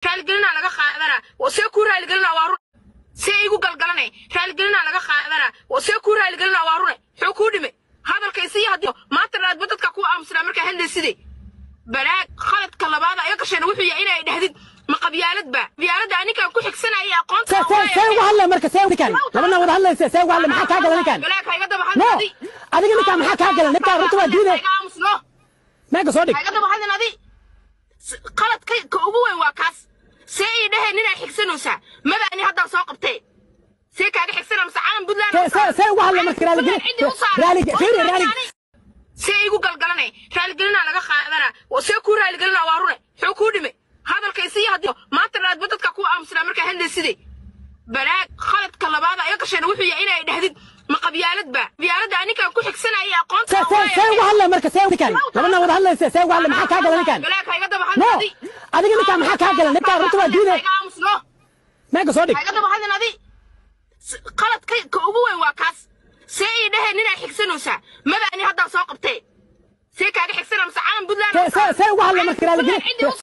raalgelina laga qaadana wasee ku raalgelina waa run seeygu galgalane raalgelina laga qaadana wasee ku raalgelina waa run xuu ku dhime hadalkaysi hadii maanta raadba dadka ku aamusna marka hadlaysidii baraag khaladka labaad ay qasheen wuxuu yahay inay dhahdid ma qabyaaladba qabyaalada aniga ku xigsanay aqoonta see ugu hadla marka see ugu kan labana wada hadlaysa see ugu hadla maxaa ka galan kan balaag hayga daba hadladi adiga ninka maxaa ka galan ninka runta waa diiday meega soo dhig hayga daba hadladi qaladka ka ugu weyn waa kaas see dhahay inay xigsanaysa madaani hadda soo qabtay see kaaga xigsanaa mas'aan budlaan see ugu hadla marka raaligi seeygu galgalane raalgelina laga qaadana wasee ku raalgelina waa run xuu ku dhime hadalkaysi hadii maanta raadba dadka ku aamusna marka hadlaysidii baraag khaladka labaad ay qasheen wuxuu yahay inay dhahdid ma qabyaaladba qabyaalada aniga ku xigsanay aqoonta see ugu hadla marka see ugu kan labana wada hadlaysa see ugu hadla maxaa ka galan kan balaag hayga daba hadladi adiga ninka maxaa ka galan ninka runta waa diiday meega soo dhig hayga daba hadladi qaladka ka ugu weyn waa kaas see dhahay inay xigsanaysa madaani hadda soo qabtay see kaaga xigsanaa mas'aan budlaan see ugu hadla marka